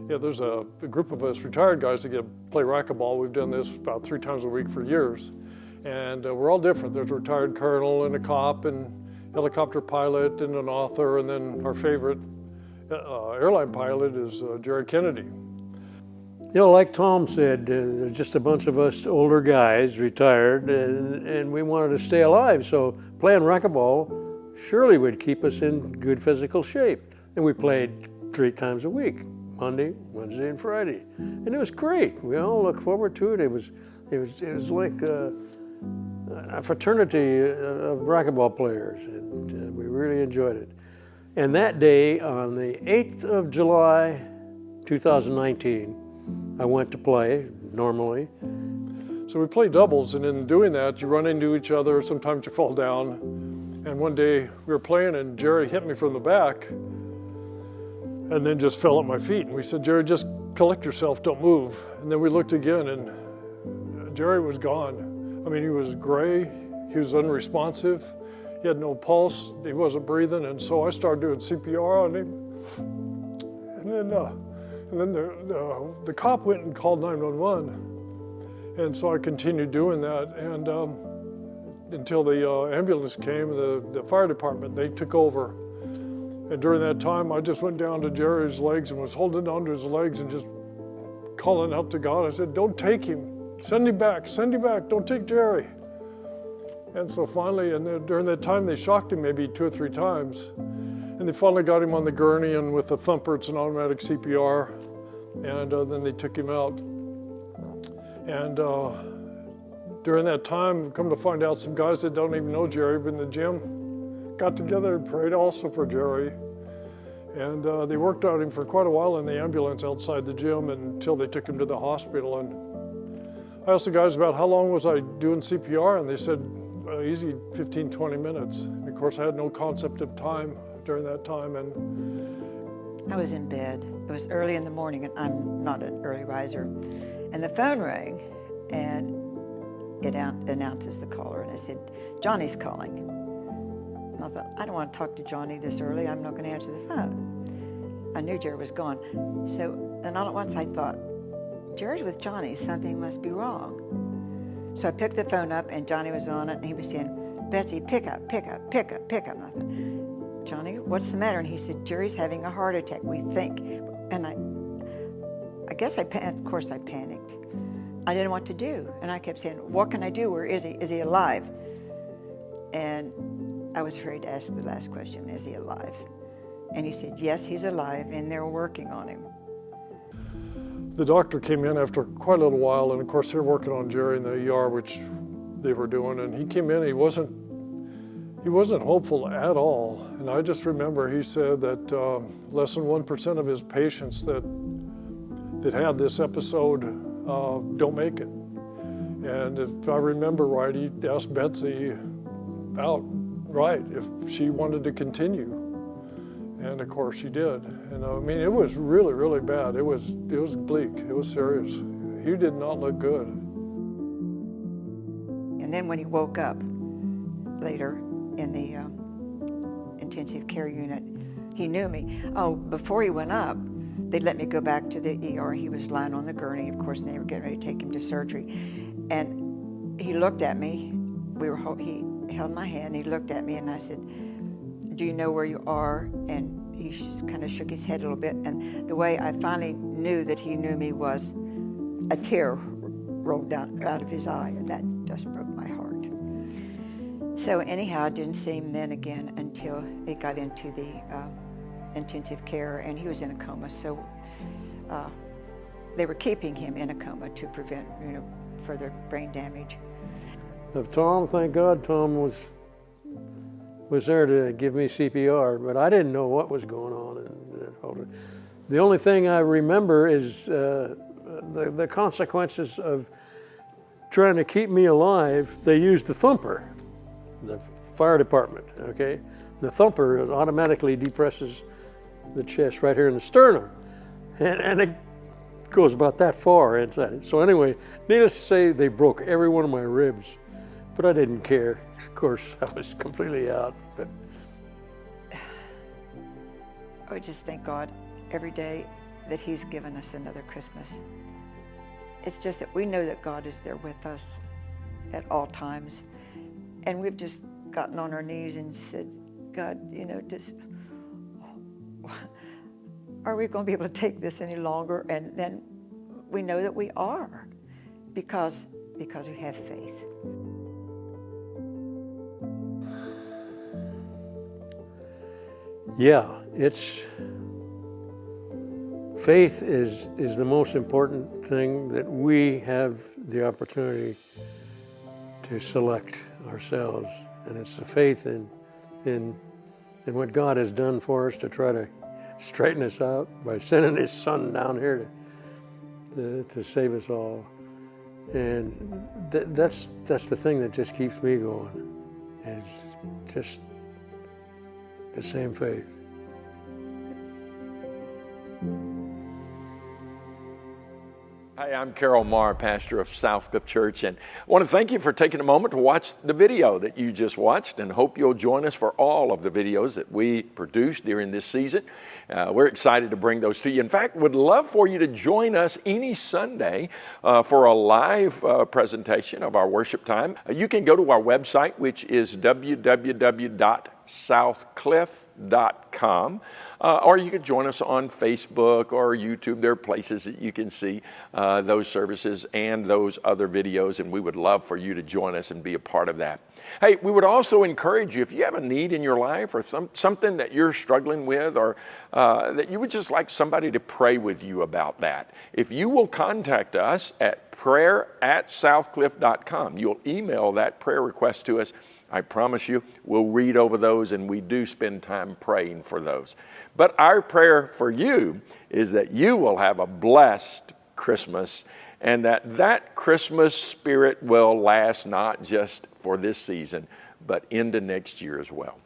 Yeah, there's a group of us retired guys that play racquetball. We've done this about 3 times a week for years. And we're all different. There's a retired colonel and a cop and helicopter pilot and an author, and then our favorite airline pilot is Jerry Kennedy. You know, like Tom said, there's just a bunch of us older guys, retired, and we wanted to stay alive. So playing racquetball surely would keep us in good physical shape. And we played 3 times a week, Monday, Wednesday, and Friday. And it was great. We all looked forward to it. It was like a fraternity of racquetball players, and we really enjoyed it. And that day, on the 8th of July, 2019, I went to play normally. So we play doubles, and in doing that, you run into each other, sometimes you fall down. And one day we were playing and Jerry hit me from the back and then just fell at my feet. And we said, Jerry, just collect yourself, don't move. And then we looked again and Jerry was gone. I mean, he was gray, he was unresponsive, he had no pulse, he wasn't breathing. And so I started doing CPR on him. And then the cop went and called 911. And so I continued doing that, and until the ambulance came, the fire department, they took over. And during that time, I just went down to Jerry's legs and was holding onto his legs and just calling out to God. I said, don't take him, send him back, don't take Jerry. And so finally, during that time, they shocked him maybe 2 or 3 times. And they finally got him on the gurney, and with the thumper, it's an automatic CPR. And then they took him out. And during that time, come to find out, some guys that don't even know Jerry, but in the gym, got together and prayed also for Jerry. And they worked on him for quite a while in the ambulance outside the gym until they took him to the hospital. And I asked the guys about how long was I doing CPR, and they said, easy 15, 20 minutes. And of course, I had no concept of time during that time. And I was in bed. It was early in the morning, and I'm not an early riser. And the phone rang, and it announces the caller, and I said, Johnny's calling. And I thought, I don't want to talk to Johnny this early. I'm not going to answer the phone. I knew Jerry was gone. So then all at once I thought, Jerry's with Johnny. Something must be wrong. So I picked the phone up, and Johnny was on it, and he was saying, Betsy, pick up. And I thought, Johnny, what's the matter? And he said, Jerry's having a heart attack, we think. And I guess of course I panicked. I didn't know what to do. And I kept saying, what can I do? Where is he? Is he alive? And I was afraid to ask the last question, is he alive? And he said, yes, he's alive, and they're working on him. The doctor came in after quite a little while, and of course they're working on Jerry in the ER, which they were doing, and he came in, he wasn't hopeful at all. And I just remember he said that less than 1% of his patients that had this episode don't make it. And if I remember right, he asked Betsy outright if she wanted to continue. And of course she did. And I mean, it was really, really bad. It was bleak, it was serious. He did not look good. And then when he woke up later in the intensive care unit, he knew me. Oh, before he went up, they let me go back to the ER. He was lying on the gurney, of course, and they were getting ready to take him to surgery. And he looked at me. He held my hand, he looked at me, and I said, do you know where you are? And he just kind of shook his head a little bit. And the way I finally knew that he knew me was a tear rolled down out of his eye, and that just broke my heart. So anyhow, I didn't see him then again until they got into the intensive care, and he was in a coma. So they were keeping him in a coma to prevent, further brain damage. Of Tom, thank God, Tom was there to give me CPR, but I didn't know what was going on. And the only thing I remember is the consequences of trying to keep me alive. They used the thumper, the fire department, okay? The thumper automatically depresses the chest right here in the sternum, and it goes about that far inside it. So anyway, needless to say, they broke every one of my ribs, but I didn't care. Of course, I was completely out. But I would just thank God every day that He's given us another Christmas. It's just that we know that God is there with us at all times. And we've just gotten on our knees and said, God, you know, are we going to be able to take this any longer? And then we know that we are, because we have faith. Yeah, faith is the most important thing that we have the opportunity to select ourselves, and it's the faith in what God has done for us to try to straighten us out by sending His Son down here to save us all. And that's the thing that just keeps me going. It's just the same faith. Hi, I'm Carol Marr, pastor of Southcliff Church, and I want to thank you for taking a moment to watch the video that you just watched, and hope you'll join us for all of the videos that we produce during this season. We're excited to bring those to you. In fact, would love for you to join us any Sunday for a live presentation of our worship time. You can go to our website, which is www.southcliff.com, or you can join us on Facebook or YouTube. There are places that you can see those services and those other videos, and we would love for you to join us and be a part of that. Hey, we would also encourage you, if you have a need in your life or something that you're struggling with, or that you would just like somebody to pray with you about that, if you will contact us at prayer@southcliff.com, you'll email that prayer request to us. I promise you, we'll read over those, and we do spend time praying for those. But our prayer for you is that you will have a blessed Christmas, and that Christmas spirit will last not just for this season, but into next year as well.